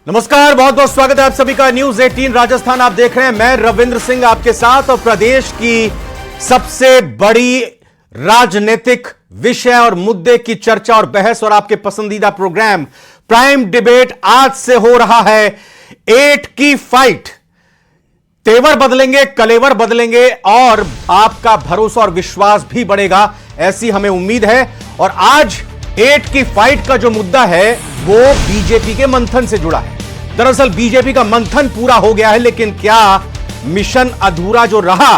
नमस्कार, बहुत बहुत स्वागत है आप सभी का न्यूज 18 राजस्थान आप देख रहे हैं। मैं रविंद्र सिंह आपके साथ और प्रदेश की सबसे बड़ी राजनीतिक विषय और मुद्दे की चर्चा और बहस और आपके पसंदीदा प्रोग्राम प्राइम डिबेट आज से हो रहा है 8 की फाइट। तेवर बदलेंगे, कलेवर बदलेंगे और आपका भरोसा और विश्वास भी बढ़ेगा, ऐसी हमें उम्मीद है। और आज 8 की फाइट का जो मुद्दा है वो बीजेपी के मंथन से जुड़ा है। दरअसल बीजेपी का मंथन पूरा हो गया है, लेकिन क्या मिशन अधूरा जो रहा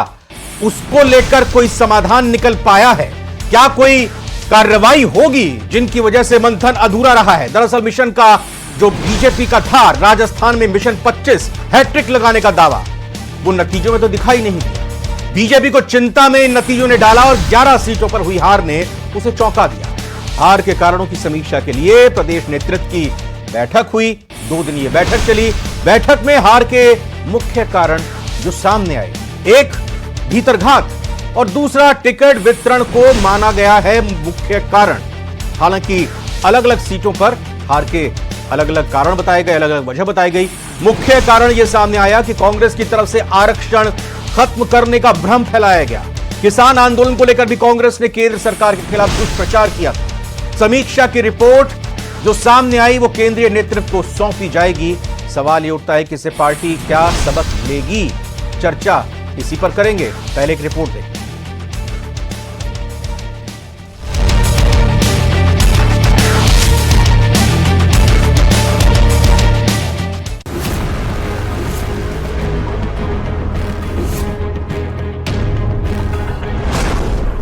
उसको लेकर कोई समाधान निकल पाया है? क्या कोई कार्रवाई होगी जिनकी वजह से मंथन अधूरा रहा है? दरअसल मिशन का जो बीजेपी का था राजस्थान में मिशन 25 हैट्रिक लगाने का दावा, वो नतीजों में तो दिखाई नहीं दिया। बीजेपी को चिंता में इन नतीजों ने डाला और 11 सीटों पर हुई हार ने उसे चौंका दिया। हार के कारणों की समीक्षा के लिए प्रदेश नेतृत्व की बैठक हुई, 2 दिन ये बैठक चली। बैठक में हार के मुख्य कारण जो सामने आए, एक भीतरघात और दूसरा टिकट वितरण को माना गया है मुख्य कारण। हालांकि अलग अलग सीटों पर हार के अलग अलग कारण बताए गए, अलग अलग वजह बताई गई। मुख्य कारण यह सामने आया कि कांग्रेस की तरफ से आरक्षण खत्म करने का भ्रम फैलाया गया। किसान आंदोलन को लेकर भी कांग्रेस ने केंद्र सरकार के खिलाफ दुष्प्रचार किया था। समीक्षा की रिपोर्ट जो सामने आई वो केंद्रीय नेतृत्व को सौंपी जाएगी। सवाल ये उठता है कि इससे पार्टी क्या सबक लेगी? चर्चा इसी पर करेंगे। पहले एक रिपोर्ट देखें।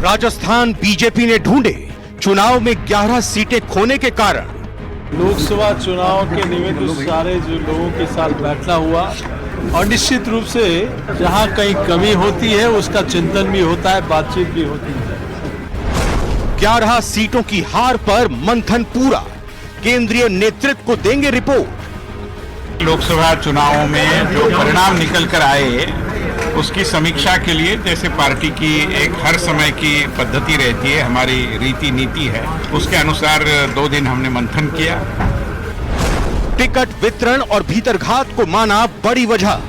राजस्थान बीजेपी ने ढूंढे चुनाव में 11 सीटें खोने के कारण। लोकसभा चुनाव के निमित्त सारे जो लोगों के साथ बैठना हुआ और निश्चित रूप से जहां कहीं कमी होती है उसका चिंतन भी होता है, बातचीत भी होती है। 11 सीटों की हार पर मंथन पूरा, केंद्रीय नेतृत्व को देंगे रिपोर्ट। लोकसभा चुनावों में जो परिणाम निकल कर आए उसकी समीक्षा के लिए जैसे पार्टी की एक हर समय की पद्धति रहती है, हमारी रीति नीति है, उसके अनुसार 2 दिन हमने मंथन किया। टिकट वितरण और भीतरघात को माना बड़ी वजह।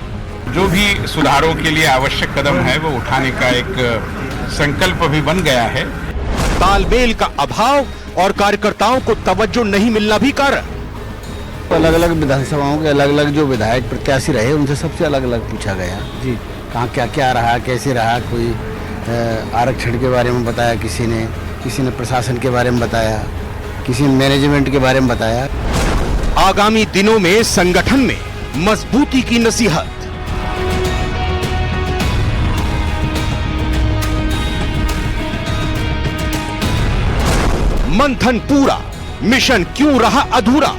जो भी सुधारों के लिए आवश्यक कदम है वो उठाने का एक संकल्प भी बन गया है। तालमेल का अभाव और कार्यकर्ताओं को तवज्जो नहीं मिलना भी कारण। अलग अलग विधानसभाओं के अलग अलग जो विधायक प्रत्याशी रहे उनसे सबसे अलग अलग पूछा गया जी, कहाँ क्या क्या रहा, कैसे रहा। कोई आरक्षण के बारे में बताया, किसी ने प्रशासन के बारे में बताया, किसी ने मैनेजमेंट के बारे में बताया। आगामी दिनों में संगठन में मजबूती की नसीहत। मंथन पूरा, मिशन क्यों रहा अधूरा?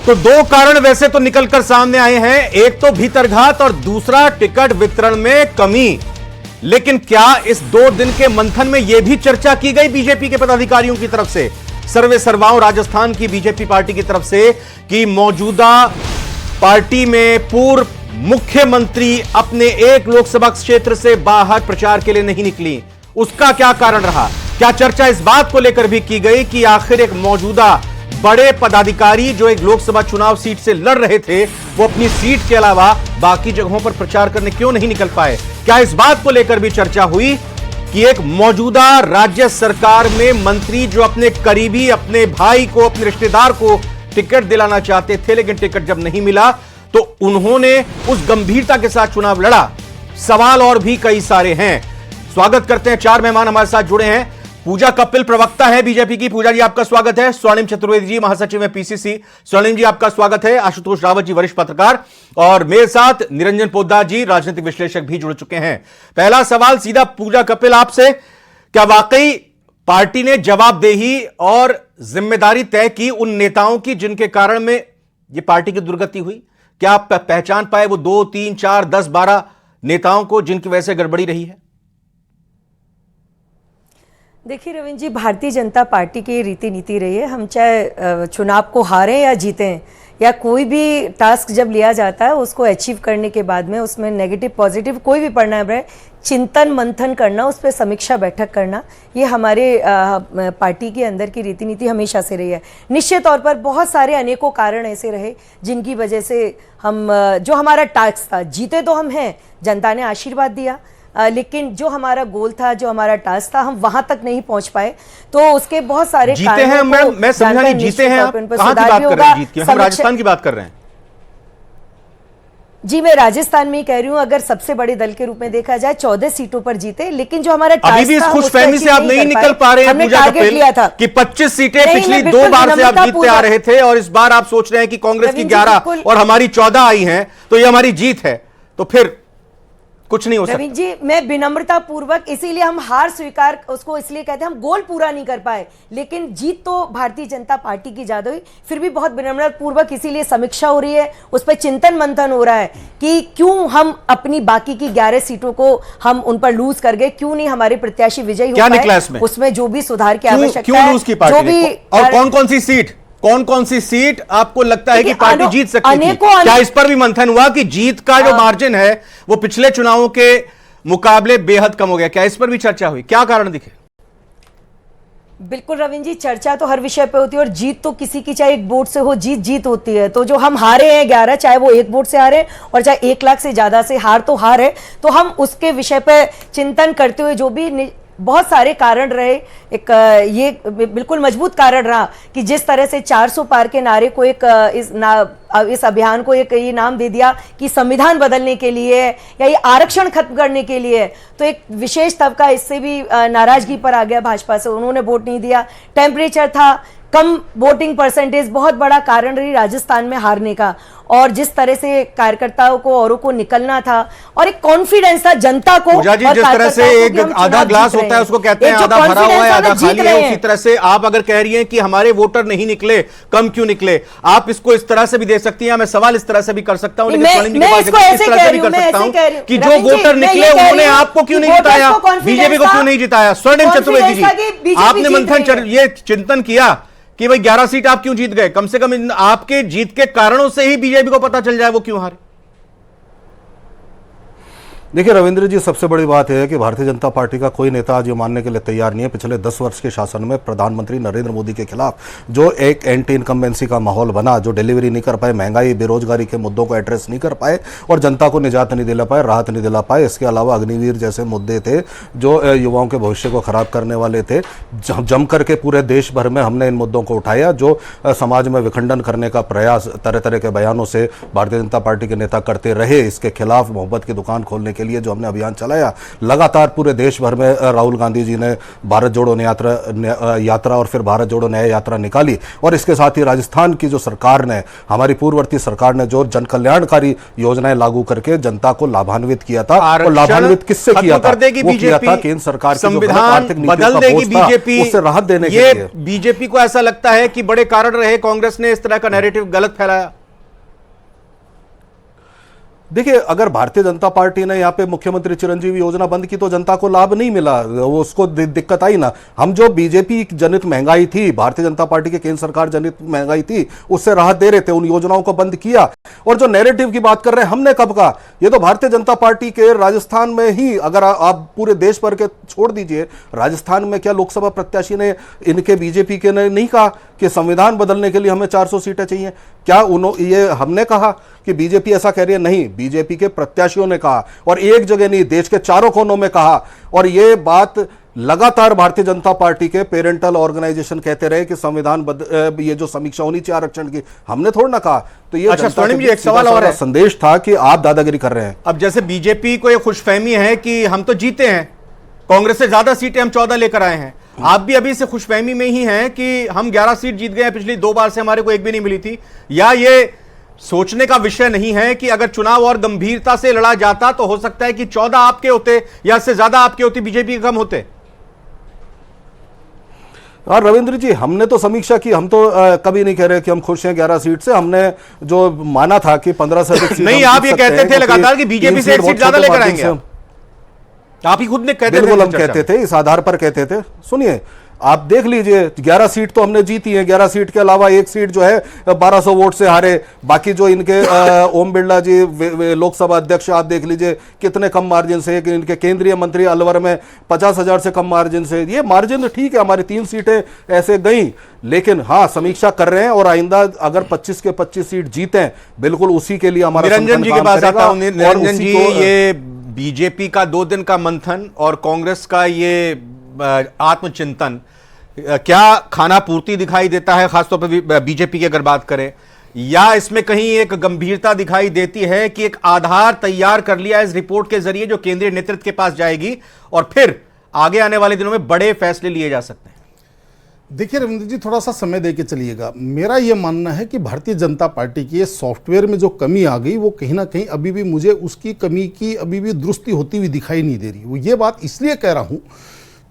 तो 2 कारण वैसे तो निकलकर सामने आए हैं, एक तो भीतरघात और दूसरा टिकट वितरण में कमी। लेकिन क्या इस 2 दिन के मंथन में यह भी चर्चा की गई बीजेपी के पदाधिकारियों की तरफ से, सर्वे सर्वाओं राजस्थान की बीजेपी पार्टी की तरफ से, कि मौजूदा पार्टी में पूर्व मुख्यमंत्री अपने एक लोकसभा क्षेत्र से बाहर प्रचार के लिए नहीं निकली? उसका क्या कारण रहा? क्या चर्चा इस बात को लेकर भी की गई कि आखिर एक मौजूदा बड़े पदाधिकारी जो एक लोकसभा चुनाव सीट से लड़ रहे थे वो अपनी सीट के अलावा बाकी जगहों पर प्रचार करने क्यों नहीं निकल पाए? क्या इस बात को लेकर भी चर्चा हुई कि एक मौजूदा राज्य सरकार में मंत्री जो अपने करीबी, अपने भाई को, अपने रिश्तेदार को टिकट दिलाना चाहते थे, लेकिन टिकट जब नहीं मिला तो उन्होंने उस गंभीरता के साथ चुनाव लड़ा? सवाल और भी कई सारे हैं। स्वागत करते हैं, 4 मेहमान हमारे साथ जुड़े हैं। पूजा कपिल प्रवक्ता है बीजेपी की, पूजा जी आपका स्वागत है। स्वर्णिम चतुर्वेदी जी महासचिव है पीसीसी, स्वर्णिम जी आपका स्वागत है। आशुतोष रावत जी वरिष्ठ पत्रकार, और मेरे साथ निरंजन पोद्दार जी राजनीतिक विश्लेषक भी जुड़ चुके हैं। पहला सवाल सीधा पूजा कपिल आपसे, क्या वाकई पार्टी ने जवाबदेही और जिम्मेदारी तय की उन नेताओं की जिनके कारण में यह पार्टी की दुर्गति हुई? क्या आप पहचान पाए वो 2, 3, 4, 10, 12 नेताओं को जिनकी वजह से गड़बड़ी रही है? देखिए रविंद्र जी, भारतीय जनता पार्टी की रीति नीति रही है, हम चाहे चुनाव को हारें या जीतें या कोई भी टास्क जब लिया जाता है उसको अचीव करने के बाद में उसमें नेगेटिव पॉजिटिव कोई भी परिणाम रहे, चिंतन मंथन करना, उस पर समीक्षा बैठक करना, ये हमारे पार्टी के अंदर की रीति नीति हमेशा से रही है। निश्चित तौर पर बहुत सारे अनेकों कारण ऐसे रहे जिनकी वजह से हम जो हमारा टास्क था, जीते तो हम हैं, जनता ने आशीर्वाद दिया, लेकिन जो हमारा गोल था, जो हमारा टास्क था, हम वहां तक नहीं पहुंच पाए। तो उसके बहुत सारे जीते हैं मैं समझा नहीं, जीते हैं आप कहां की बात कर रहे हैं? जीत की हम राजस्थान की बात कर रहे हैं। जी, मैं राजस्थान में ही कह रही हूं, अगर सबसे बड़े दल के रूप में देखा जाए 14 सीटों पर जीते, लेकिन जो हमारा अभी भी इस खुशफहमी से आप नहीं निकल पा रहे हैं पूजा कपिल कि 25 सीटें पिछली 2 बार से आप जीतते आ रहे थे और इस बार आप सोच रहे हैं कि कांग्रेस की 11 और हमारी 14 आई हैं, तो ये हमारी जीत है, तो फिर कुछ नहीं हो सकता। रविंद्र जी, मैं विनम्रता पूर्वक, इसीलिए हम हार स्वीकार उसको इसलिए कहते हैं, हम गोल पूरा नहीं कर पाए, लेकिन जीत तो भारतीय जनता पार्टी की ज्यादा हुई। फिर भी बहुत विनम्रता पूर्वक इसीलिए समीक्षा हो रही है, उस पर चिंतन मंथन हो रहा है कि क्यों हम अपनी बाकी की 11 सीटों को हम उन पर लूज कर गए, क्यों नहीं हमारे प्रत्याशी विजयी हो पाए। क्या निकला इसमें? उसमें जो भी सुधार की आवश्यकता क्यों है, लूज की पार्टी जो भी, और कौन कौन सी सीट आपको लगता है कि पार्टी जीत सकती थी? क्या इस पर भी मंथन हुआ कि जीत का जो मार्जिन है वो पिछले चुनावों के मुकाबले बेहद कम हो गया? क्या इस पर भी चर्चा हुई? क्या कारण दिखे? बिल्कुल रविंद्र जी, चर्चा तो हर विषय पे होती है और जीत तो किसी की, चाहे एक वोट से हो, जीत होती है। तो जो हम हारे हैं 11, चाहे वो 1 वोट से हारे और चाहे 1 लाख से ज्यादा से, हार तो हार है। तो हम उसके विषय पे चिंतन करते हुए, जो भी बहुत सारे कारण रहे, एक ये बिल्कुल मजबूत कारण रहा कि जिस तरह से 400 पार के नारे को इस अभियान को एक ये नाम दे दिया कि संविधान बदलने के लिए या ये आरक्षण खत्म करने के लिए, तो एक विशेष तबका इससे भी नाराजगी पर आ गया भाजपा से, उन्होंने वोट नहीं दिया। टेम्परेचर था, कम वोटिंग परसेंटेज बहुत बड़ा कारण रही राजस्थान में हारने का, और जिस तरह से कार्यकर्ताओं को, औरों को निकलना था और एक कॉन्फिडेंस था जनता को। जिस तरह से एक आधा ग्लास होता है उसको कहते हैं आधा भरा हुआ है आधा खाली है, उसी तरह से आप अगर कह रही हैं कि हमारे वोटर नहीं निकले, कम क्यों निकले, आप इसको इस तरह से भी दे सकती हैं। मैं सवाल इस तरह से भी कर सकता हूं, कि जो वोटर निकले उन्होंने आपको क्यों नहीं जिताया, बीजेपी को क्यों नहीं जिताया? स्वर्णिम चतुर्वेदी जी, आपने मंथन ये चिंतन किया कि भाई 11 सीट आप क्यों जीत गए? कम से कम आपके जीत के कारणों से ही बीजेपी को पता चल जाए वो क्यों हारे। देखिए रविंद्र जी, सबसे बड़ी बात है कि भारतीय जनता पार्टी का कोई नेता आज ये मानने के लिए तैयार नहीं है पिछले 10 वर्ष के शासन में प्रधानमंत्री नरेंद्र मोदी के खिलाफ जो एक एंटी इनकम्बेंसी का माहौल बना, जो डिलीवरी नहीं कर पाए, महंगाई बेरोजगारी के मुद्दों को एड्रेस नहीं कर पाए और जनता को निजात नहीं दिला पाए, राहत नहीं दिला पाए। इसके अलावा अग्निवीर जैसे मुद्दे थे जो युवाओं के भविष्य को खराब करने वाले थे। जम करके पूरे देश भर में हमने इन मुद्दों को उठाया, जो समाज में विखंडन करने का प्रयास तरह तरह के बयानों से भारतीय जनता पार्टी के नेता करते रहे। इसके खिलाफ मोहब्बत की दुकान खोलने के लिए जो हमने अभियान चलाया, लगातार पूरे देश भर में राहुल गांधी जी ने भारत जोड़ो यात्रा और फिर भारत जोड़ो न्याय यात्रा निकाली। और इसके साथ ही राजस्थान की जो सरकार ने, हमारी पूर्ववर्ती सरकार ने जो जन कल्याणकारी योजनाएं लागू करके जनता को लाभान्वित किया था, और लाभान्वित किससे किया था? वो किया था केंद्र सरकार की संविधान बदल देगी बीजेपी, उससे राहत देने के लिए। बीजेपी को ऐसा लगता है कि बड़े कारण रहे कांग्रेस ने इस तरह का नैरेटिव गलत फैलाया। देखिए, अगर भारतीय जनता पार्टी ने यहाँ पे मुख्यमंत्री चिरंजीवी योजना बंद की तो जनता को लाभ नहीं मिला, वो उसको दिक्कत आई ना। हम जो बीजेपी जनित महंगाई थी, भारतीय जनता पार्टी के केंद्र सरकार जनित महंगाई थी, उससे राहत दे रहे थे, उन योजनाओं को बंद किया। और जो नैरेटिव की बात कर रहे हैं, हमने कब कहा? ये तो भारतीय जनता पार्टी के राजस्थान में ही, अगर आप पूरे देश भर के छोड़ दीजिए, राजस्थान में क्या लोकसभा प्रत्याशी ने इनके बीजेपी के ने नहीं कहा कि संविधान बदलने के लिए हमें 400 सीटें चाहिए? क्या ये हमने कहा कि बीजेपी ऐसा कह रही है? नहीं, बीजेपी के प्रत्याशियों ने कहा, और एक जगह नहीं, देश के चारों कोनों में कहा। और ये बात लगातार भारतीय जनता पार्टी के पेरेंटल ऑर्गेनाइजेशन कहते रहे कि संविधान ये जो समीक्षा होनी चाहिए आरक्षण की, हमने थोड़ा ना कहा। तो ये अच्छा स्वर्णिम जी, एक सवाल और है, संदेश था कि आप दादागिरी कर रहे हैं। अब जैसे बीजेपी को ये खुशफहमी है कि हम तो जीते हैं, कांग्रेस से ज्यादा सीटें हम 14 लेकर आए हैं, आप भी अभी से खुशफहमी में ही हैं कि हम 11 सीट जीत गए हैं, पिछली 2 बार से हमारे को एक भी नहीं मिली थी? या ये सोचने का विषय नहीं है कि अगर चुनाव और गंभीरता से लड़ा जाता तो हो सकता है कि 14 आपके होते या इससे ज्यादा आपके होती, बीजेपी के कम होते? और रविंद्र जी, हमने तो समीक्षा की, हम तो कभी नहीं कह रहे कि हम खुश हैं 11 सीट से। हमने जो माना था कि 15 से अधिक सीट नहीं, आप ये कहते थे लगातार कि बीजेपी से 1 सीट ज्यादा लेकर आएंगे, आप ही खुद ने कहते थे। बिल्कुल हम कहते थे, इस आधार पर कहते थे। सुनिए, आप देख लीजिए 11 सीट तो हमने जीती है, 11 सीट के अलावा एक सीट जो है 1200 वोट से हारे। बाकी जो इनके ओम बिरला जी लोकसभा अध्यक्ष आप देख लीजिए कितने कम मार्जिन से, इनके केंद्रीय मंत्री अलवर में 50,000 से कम मार्जिन से। ये मार्जिन तो ठीक है, हमारी 3 सीटें ऐसे गई, लेकिन हाँ समीक्षा कर रहे हैं और आइंदा अगर 25 के 25 सीट जीते बिल्कुल उसी के लिए हमारा निरंजन जी के पास आता हूं। निरंजन जी, ये बीजेपी का 2 दिन का मंथन और कांग्रेस का ये आत्मचिंतन, क्या खाना पूर्ति दिखाई देता है, खासतौर पर बीजेपी की अगर बात करें, या इसमें कहीं एक गंभीरता दिखाई देती है कि एक आधार तैयार कर लिया इस रिपोर्ट के जरिए जो केंद्रीय नेतृत्व के पास जाएगी और फिर आगे आने वाले दिनों में बड़े फैसले लिए जा सकते हैं? देखिए रविंद्र जी, थोड़ा सा समय देके चलिएगा। मेरा यह मानना है कि भारतीय जनता पार्टी की सॉफ्टवेयर में जो कमी आ गई वो कहीं ना कहीं अभी भी मुझे उसकी कमी की अभी भी दुरुस्ती होती हुई दिखाई नहीं दे रही। वो ये बात इसलिए कह रहा हूं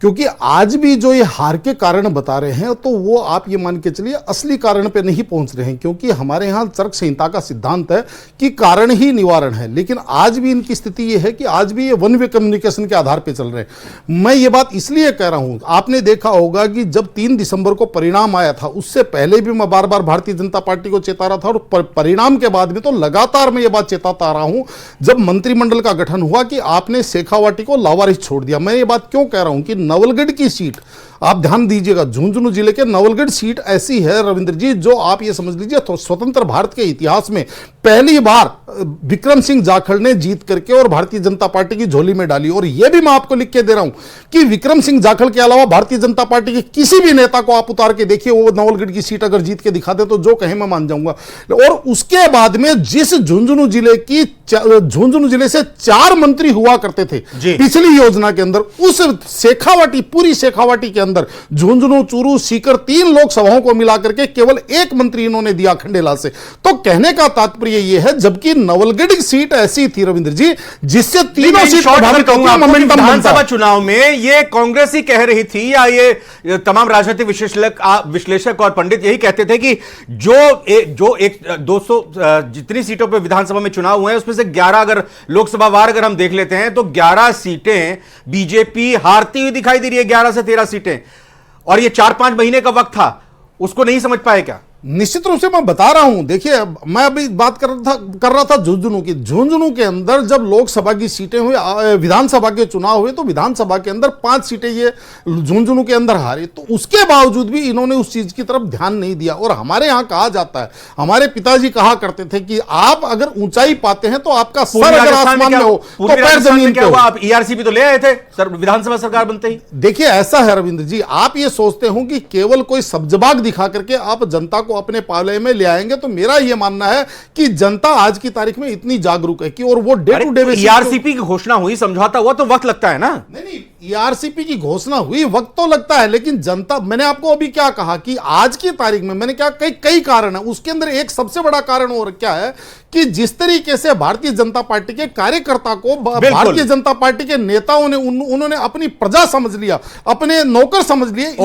क्योंकि आज भी जो ये हार के कारण बता रहे हैं तो वो आप ये मान के चलिए असली कारण पे नहीं पहुंच रहे हैं, क्योंकि हमारे यहाँ तर्क संहिता का सिद्धांत है कि कारण ही निवारण है। लेकिन आज भी इनकी स्थिति ये है कि आज भी ये वन वे कम्युनिकेशन के आधार पे चल रहे हैं। मैं ये बात इसलिए कह रहा हूँ, आपने देखा होगा कि जब 3 दिसंबर को परिणाम आया था उससे पहले भी मैं बार बार भारतीय जनता पार्टी को चेता रहा था और परिणाम के बाद में तो लगातार मैं ये बात चेताता रहा हूँ जब मंत्रिमंडल का गठन हुआ कि आपने शेखावाटी को लावारिस छोड़ दिया। मैं ये बात क्यों कह रहा हूँ कि नवलगढ़ की सीट आप ध्यान दीजिएगा, झुंझुनू जिले के नवलगढ़ सीट ऐसी है रविंद्र जी जो आप ये समझ लीजिए तो स्वतंत्र भारत के इतिहास में पहली बार विक्रम सिंह जाखड़ ने जीत करके और भारतीय जनता पार्टी की झोली में डाली। और यह भी मैं आपको लिख के दे रहा हूं कि विक्रम सिंह जाखड़ के अलावा भारतीय जनता पार्टी के किसी भी नेता को आप उतार के देखिए, वो नवलगढ़ की सीट अगर जीत के दिखा दे तो जो कहे मैं मान जाऊंगा। और उसके बाद में जिस झुंझुनू जिले से 4 मंत्री हुआ करते थे पिछली योजना के अंदर, उस शेखावाटी पूरी शेखावाटी के अंदर झुंझुनू, चूरू, सीकर 3 लोकसभाओं को मिलाकर के केवल 1 मंत्री इन्होंने दिया खंडेला से। तो कहने का तात्पर्य यह है जबकि नवलगढ़ सीट ऐसी थी रविंद्र जी जिससे तीनों सीट प्रभावित होती है। विधानसभा चुनाव में ये कांग्रेस ही कह रही थी या ये तमाम राजनीतिक विश्लेषक और पंडित यही कहते थे कि जो 200 जितनी सीटों पर विधानसभा में चुनाव हुए हैं उसमें से 11 अगर लोकसभा वार अगर हम देख लेते हैं तो 11 सीटें बीजेपी हारती हुई दिखाई दे रही है, 11 से 13 सीटें। और ये 4-5 महीने का वक्त था, उसको नहीं समझ पाए क्या? निश्चित रूप से मैं बता रहा हूं। देखिए मैं अभी बात कर रहा था झुंझुनू की। झुंझुनू के अंदर जब लोकसभा की सीटें हुई, विधानसभा के चुनाव हुए तो विधानसभा के अंदर 5 सीटें ये झुंझुनू के अंदर हारे। तो उसके बावजूद भी इन्होंने उस चीज की तरफ ध्यान नहीं दिया। और हमारे यहाँ कहा जाता है, हमारे पिताजी कहा करते थे कि आप अगर ऊंचाई पाते हैं तो आपका सर अगर आसमान में हो तो पैर जमीन पे हो। आप ईआरसीपी तो ले आए थे सर विधानसभा सरकार बनते ही। देखिए ऐसा है रविंद्र जी, आप ये सोचते हो कि केवल कोई सब्जबाग दिखा करके आप जनता को अपने पाले में ले आएंगे, तो मेरा यह मानना है कि जनता आज की तारीख में इतनी जागरूक है कि और वो day to day basis ERCP की घोषणा हुई, समझौता हुआ तो वक्त लगता है ना। नहीं, ईआरसीपी की घोषणा हुई वक्त तो लगता है, लेकिन जनता, मैंने आपको अभी क्या कहा कि आज की तारीख में मैंने क्या कई कारण है, उसके अंदर एक सबसे बड़ा कारण और क्या है कि जिस तरीके से भारतीय जनता पार्टी के कार्यकर्ता को भारतीय जनता पार्टी के नेताओं ने उन्होंने अपनी प्रजा समझ लिया, अपने नौकर समझ लिए,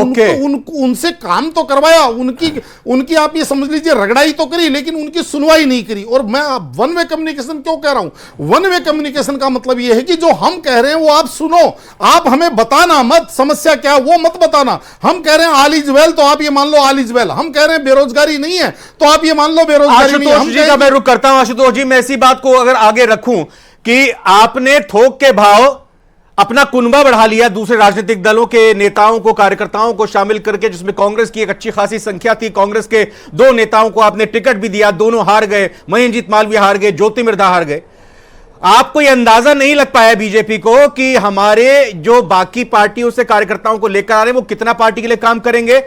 उनसे काम तो करवाया, उनकी आप ये समझ लीजिए रगड़ाई तो करी, लेकिन उनकी सुनवाई नहीं करी। और मैं वन वे कम्युनिकेशन क्यों कह रहा हूं? वन वे कम्युनिकेशन का मतलब यह है कि जो हम कह रहे हैं वो आप सुनो, आप हमें बताना मत समस्या क्या वो मत बताना। हम कह रहे हैं ऑल इज वेल तो आप ये मान लो ऑल इज वेल, हम कह रहे हैं बेरोजगारी नहीं है तो आप ये मान लो बेरोजगारी नहीं है। आशुतोष जी का मैं रुक करता हूं। आशुतोष जी, मैं इसी बात को अगर आगे रखूं कि आपने थोक के भाव अपना कुनबा बढ़ा लिया दूसरे राजनीतिक दलों के नेताओं को, कार्यकर्ताओं को शामिल करके, जिसमें कांग्रेस की एक अच्छी खासी संख्या थी। कांग्रेस के 2 नेताओं को आपने टिकट भी दिया, दोनों हार गए, महेंद्रजीत मालवीय हार गए, ज्योति मिर्धा हार गए। आपको यह अंदाजा नहीं लग पाया बीजेपी को कि हमारे जो बाकी पार्टियों से कार्यकर्ताओं को लेकर आ रहे हैं वो कितना पार्टी के लिए काम करेंगे,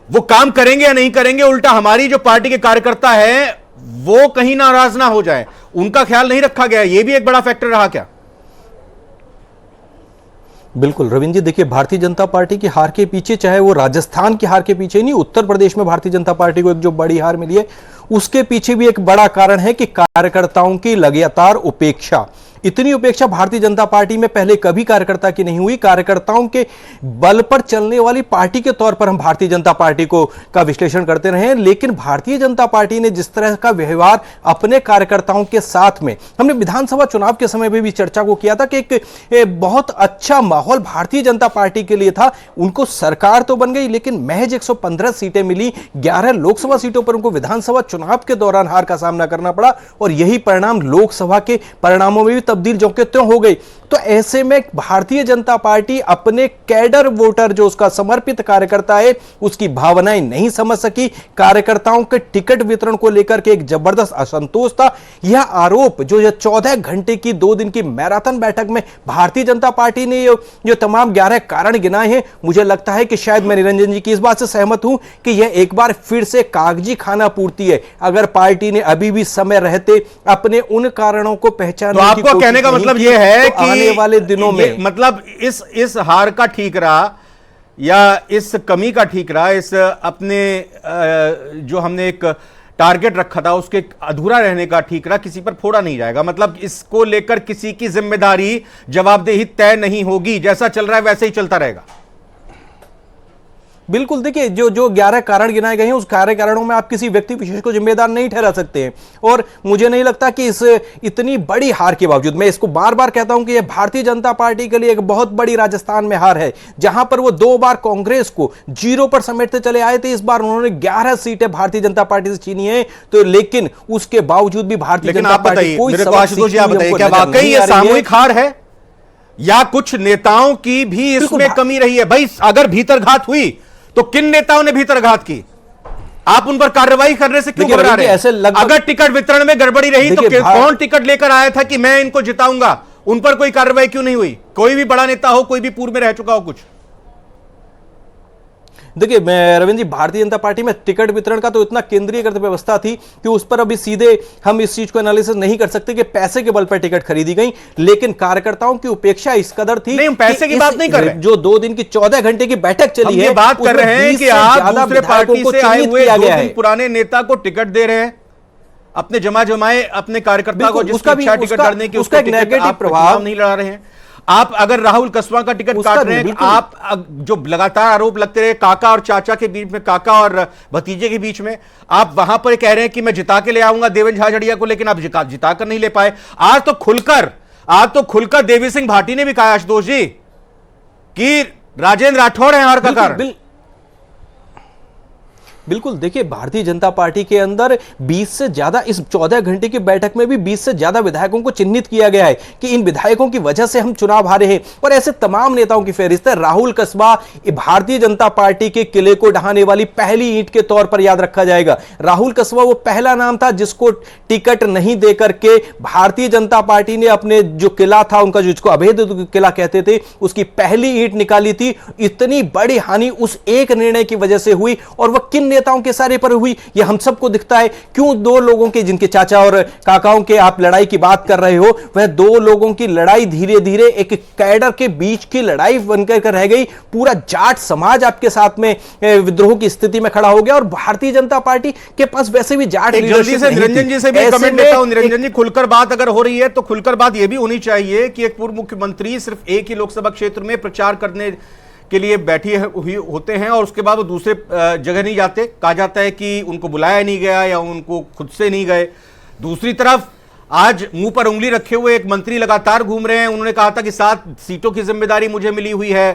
वो काम करेंगे या नहीं करेंगे? उल्टा हमारी जो पार्टी के कार्यकर्ता है वो कहीं नाराज ना हो जाए, उनका ख्याल नहीं रखा गया। यह भी एक बड़ा फैक्टर रहा क्या? बिल्कुल रविंद्र जी, देखिए भारतीय जनता पार्टी की हार के पीछे, चाहे वो राजस्थान की हार के पीछे नहीं, उत्तर प्रदेश में भारतीय जनता पार्टी को एक जो बड़ी हार मिली है उसके पीछे भी एक बड़ा कारण है कि कार्यकर्ताओं की लगातार उपेक्षा। इतनी उपेक्षा भारतीय जनता पार्टी में पहले कभी कार्यकर्ता की नहीं हुई। कार्यकर्ताओं के बल पर चलने वाली पार्टी के तौर पर हम भारतीय जनता पार्टी का विश्लेषण करते रहे हैं, लेकिन भारतीय जनता पार्टी ने जिस तरह का व्यवहार अपने कार्यकर्ताओं के साथ में, हमने विधानसभा चुनाव के समय में भी चर्चा को किया था कि एक बहुत अच्छा माहौल भारतीय जनता पार्टी के लिए था। उनको सरकार तो बन गई, लेकिन महज 115 सीटें मिली, 11 लोकसभा सीटों पर उनको विधानसभा चुनाव के दौरान हार का सामना करना पड़ा और यही परिणाम लोकसभा के परिणामों में भी तब्दील जो के त्यों हो गई। तो ऐसे में भारतीय जनता पार्टी अपने कैडर वोटर जो उसका समर्पित कार्यकर्ता है उसकी भावनाएं नहीं समझ सकी। कार्यकर्ताओं के टिकट वितरण को लेकर के एक जबरदस्त असंतोष था। यह आरोप जो 14 घंटे की 2 दिन की मैराथन बैठक में भारतीय जनता पार्टी ने जो तमाम 11 कारण गिनाए हैं, मुझे लगता है कि शायद मैं निरंजन जी की इस बात से सहमत हूं कि यह एक बार फिर से कागजी खाना पूर्ति है। अगर पार्टी ने अभी भी समय रहते अपने उन कारणों को पहचानने तो आपको कहने का मतलब यह है कि आने वाले दिनों में मतलब इस हार का ठीक रहा या इस कमी का ठीक रहा, इस अपने जो हमने एक टारगेट रखा था उसके अधूरा रहने का ठीक रहा, किसी पर फोड़ा नहीं जाएगा। मतलब इसको लेकर किसी की जिम्मेदारी जवाबदेही तय नहीं होगी, जैसा चल रहा है वैसे ही चलता रहेगा। बिल्कुल, देखिए जो 11 कारण गिनाए गए हैं उस 11 कारणों में आप किसी व्यक्ति विशेष को जिम्मेदार नहीं ठहरा सकते हैं। और मुझे नहीं लगता कि इस इतनी बड़ी हार के बावजूद, मैं इसको बार बार कहता हूं कि यह भारतीय जनता पार्टी के लिए एक बहुत बड़ी राजस्थान में हार है, जहां पर वो 2 बार कांग्रेस को 0 पर समेटते चले आए थे। इस बार उन्होंने 11 सीटें भारतीय जनता पार्टी से छीनी है, तो लेकिन उसके बावजूद भी भारतीय जनता पार्टी कोई क्या वाकई ये सामूहिक हार है या कुछ नेताओं की भी इसमें कमी रही है? भाई अगर भीतरघात हुई तो किन नेताओं ने भीतरघात की? आप उन पर कार्रवाई करने से क्यों घबरा रहे हैं? अगर टिकट वितरण में गड़बड़ी रही तो कौन टिकट लेकर आया था कि मैं इनको जिताऊंगा, उन पर कोई कार्रवाई क्यों नहीं हुई? कोई भी बड़ा नेता हो, कोई भी पूर्व में रह चुका हो कुछ। देखिए मैं रविंद्र जी, भारतीय जनता पार्टी में टिकट वितरण का तो इतना केंद्रीयकृत व्यवस्था थी कि उस पर अभी सीधे हम इस चीज को एनालिसिस नहीं कर सकते कि पैसे के बल पर टिकट खरीदी गई, लेकिन कार्यकर्ताओं की उपेक्षा इस कदर थी। नहीं, हम पैसे की बात नहीं कर रहे, जो 2 दिन की 14 घंटे की बैठक चली है, बात कर रहे हैं कि आप दूसरे पार्टी से आए हुए 2 दिन पुराने नेता को टिकट दे रहे हैं, अपने जमाए अपने कार्यकर्ता को जिसका इच्छा टिकट करने की, उसका नेगेटिव प्रभाव नहीं लड़ा रहे हैं। आप अगर राहुल कसवा का टिकट काट रहे हैं, आप जो लगातार आरोप लगते रहे काका और चाचा के बीच में, काका और भतीजे के बीच में, आप वहां पर कह रहे हैं कि मैं जिता के ले आऊंगा देवेंद्र झाझड़िया को, लेकिन आप जिता कर नहीं ले पाए। आज तो खुलकर देवी सिंह भाटी ने भी कहा आशुतोष जी कि राजेंद्र राठौड़ है हार का कारण। बिल्कुल, देखिए भारतीय जनता पार्टी के अंदर 20 से ज्यादा, इस 14 घंटे की बैठक में भी 20 से ज्यादा विधायकों को चिन्हित किया गया है कि इन विधायकों की वजह से हम चुनाव हारे हैं, और ऐसे तमाम नेताओं की फहरिस्त है। राहुल कसबा भारतीय जनता पार्टी के किले को ढहाने वाली पहली ईंट के तौर पर याद रखा जाएगा। राहुल कसबा वो पहला नाम था जिसको टिकट नहीं देकर के भारतीय जनता पार्टी ने अपने जो किला था उनका, जिसको अवैध किला कहते थे, उसकी पहली ईंट निकाली थी। इतनी बड़ी हानि उस एक निर्णय की वजह से हुई, और वह किन नेताओं के सारे पर हुई ये हम सबको दिखता है। क्यों 2 लोगों के, जिनके चाचा और काकाओं के आप लड़ाई की बात कर रहे हो, वह 2 लोगों की लड़ाई धीरे धीरे एक कैडर के बीच की लड़ाई बनकर रह गई। पूरा जाट समाज आपके साथ में विद्रोह की स्थिति में खड़ा हो गया, और भारतीय जनता पार्टी के पास वैसे भी जाट जल्दी से निरंजन जी से भी कमेंट लेता हूं। निरंजन जी, खुलकर बात अगर हो रही है तो खुलकर बात यह भी होनी चाहिए कि एक पूर्व मुख्यमंत्री सिर्फ एक ही लोकसभा क्षेत्र में प्रचार करने के लिए बैठी हुई होते हैं और उसके बाद वो दूसरे जगह नहीं जाते। कहा जाता है कि उनको बुलाया नहीं गया या उनको खुद से नहीं गए। दूसरी तरफ आज मुंह पर उंगली रखे हुए एक मंत्री लगातार घूम रहे हैं। उन्होंने कहा था कि 7 सीटों की जिम्मेदारी मुझे मिली हुई है।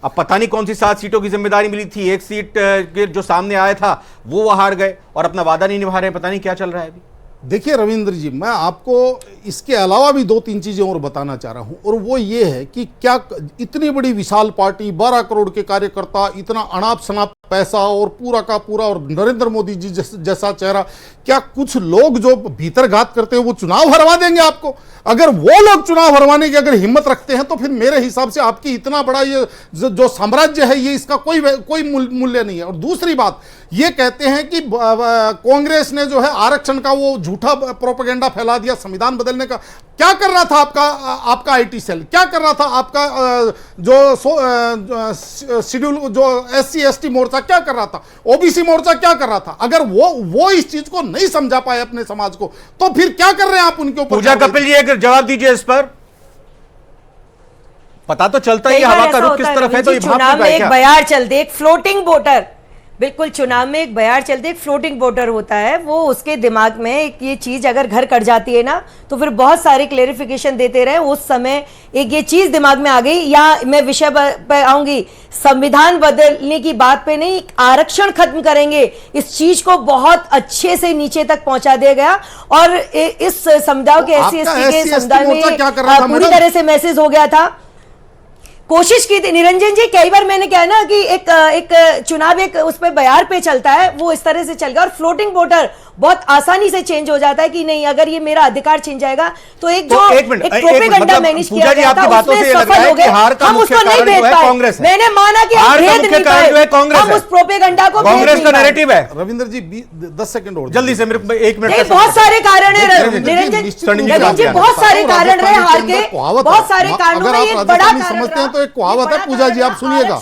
अब पता नहीं कौन सी 7 सीटों की जिम्मेदारी मिली थी। एक सीट के जो सामने आया था वो हार गए और अपना वादा नहीं निभा रहे। पता नहीं क्या चल रहा है अभी। देखिए रविंद्र जी, मैं आपको इसके अलावा भी 2-3 चीजें और बताना चाह रहा हूं, और वो ये है कि क्या इतनी बड़ी विशाल पार्टी, 12 करोड़ के कार्यकर्ता, इतना अनाप शनाप पैसा और पूरा का पूरा, और नरेंद्र मोदी जी जैसा चेहरा, क्या कुछ लोग जो भीतरघात करते हैं वो चुनाव हरवा देंगे आपको? अगर वो लोग चुनाव हरवाने की अगर हिम्मत रखते हैं तो फिर मेरे हिसाब से आपकी इतना बड़ा ये जो साम्राज्य है ये इसका कोई मूल्य नहीं है। और दूसरी बात, ये कहते हैं कि कांग्रेस ने जो है आरक्षण का वो झूठा प्रोपेगेंडा फैला दिया संविधान बदलने का। क्या कर रहा था आपका आईटी सेल, क्या कर रहा था आपका शेड्यूल जो SC ST मोर्चा क्या कर रहा था, ओबीसी मोर्चा क्या कर रहा था? अगर वो इस चीज को नहीं समझा पाए अपने समाज को, तो फिर क्या कर रहे हैं आप उनके ऊपर? पूजा कपिल जी एक जवाब दीजिए इस पर। पता तो चलता ही हवा का रुख किस तरफ है, तो ये चुनाव में एक बयार चलते, एक फ्लोटिंग वोटर, बिल्कुल चुनाव में एक बयार चलते एक फ्लोटिंग वोटर होता है, वो उसके दिमाग में एक ये चीज अगर घर कर जाती है ना, तो फिर बहुत सारे क्लेरिफिकेशन देते रहे। उस समय एक ये चीज दिमाग में आ गई, या मैं विषय पर आऊंगी, संविधान बदलने की बात पे नहीं, आरक्षण खत्म करेंगे, इस चीज को बहुत अच्छे से नीचे तक पहुंचा दिया गया। और इस समुदाय के SC ST के समुदाय में पूरी तरह से मैसेज हो गया था। कोशिश की थी निरंजन जी, कई बार मैंने कहा ना कि एक चुनाव एक उस पे बयार पे चलता है, वो इस तरह से चल गया। और फ्लोटिंग वोटर बहुत आसानी से चेंज हो जाता है कि नहीं, अगर ये मेरा अधिकार छिन जाएगा तो एक जो एक प्रोपेगेंडा मैनेज किया गया था उसमें सफल हो गए, हम उसको नहीं भेज पाए। मैंने माना कि हम भेज नहीं पाए, हम उस प्रोपेगेंडा को कांग्रेस का नैरेटिव है। रविंद्र जी 10 सेकंड और जल्दी से, मेरे 1 मिनट। बहुत सारे कारण है निरंजन जी, बहुत सारे कारण रहे हार के, बहुत सारे कारणों में एक बड़ा कारण समझते हैं तो एक कहावत है, पूजा जी आप सुनिएगा,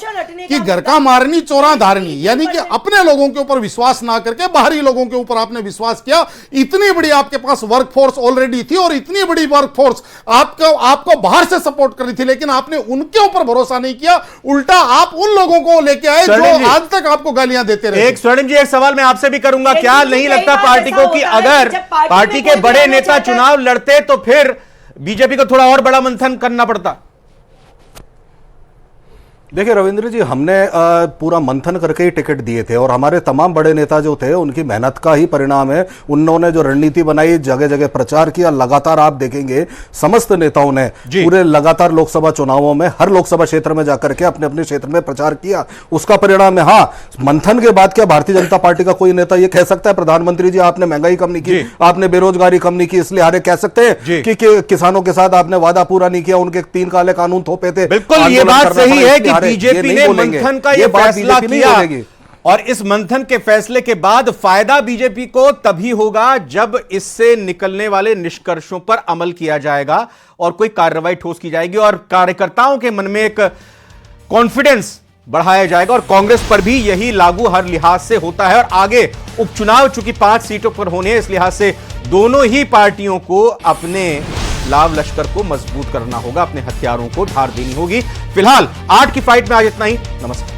कि घर का मारनी चोरा धारनी, यानी कि अपने लोगों के ऊपर विश्वास ना करके बाहरी लोगों के ऊपर आपने विश्वास किया। इतनी बड़ी आपके पास वर्कफोर्स ऑलरेडी थी और इतनी बड़ी वर्कफोर्स आपको बाहर से सपोर्ट कर रही थी, लेकिन आपने उनके ऊपर भरोसा नहीं किया, उल्टा आप उन लोगों को लेके आए जो आज तक आपको गालियां देते रहे। एक स्वर्णिम जी, एक सवाल मैं आपसे भी करूंगा, क्या नहीं लगता पार्टी को कि अगर पार्टी के बड़े नेता चुनाव लड़ते तो फिर बीजेपी को थोड़ा और बड़ा मंथन करना पड़ता? देखिए रविंद्र जी, हमने पूरा मंथन करके ही टिकट दिए थे और हमारे तमाम बड़े नेता जो थे उनकी मेहनत का ही परिणाम है। उन्होंने जो रणनीति बनाई, जगह जगह प्रचार किया, लगातार आप देखेंगे समस्त नेताओं ने पूरे लगातार लोकसभा चुनावों में हर लोकसभा क्षेत्र में जाकर के अपने अपने क्षेत्र में प्रचार किया, उसका परिणाम है। हाँ, मंथन के बाद क्या भारतीय जनता पार्टी का कोई नेता ये कह सकता है प्रधानमंत्री जी आपने महंगाई कम नहीं की, आपने बेरोजगारी कम नहीं की इसलिए हारे? कह सकते हैं कि किसानों के साथ आपने वादा पूरा नहीं किया, उनके 3 काले कानून थोपे थे? बिल्कुल, ये बात सही है कि बीजेपी ने मंथन का यह फैसला किया, और इस मंथन के फैसले के बाद फायदा बीजेपी को तभी होगा जब इससे निकलने वाले निष्कर्षों पर अमल किया जाएगा और कोई कार्रवाई ठोस की जाएगी और कार्यकर्ताओं के मन में एक कॉन्फिडेंस बढ़ाया जाएगा। और कांग्रेस पर भी यही लागू हर लिहाज से होता है। और आगे उपचुनाव चूंकि 5 सीटों पर होने हैं, इस लिहाज से दोनों ही पार्टियों को अपने लाव लश्कर को मजबूत करना होगा, अपने हथियारों को धार देनी होगी। फिलहाल 8 की फाइट में आज इतना ही। नमस्कार।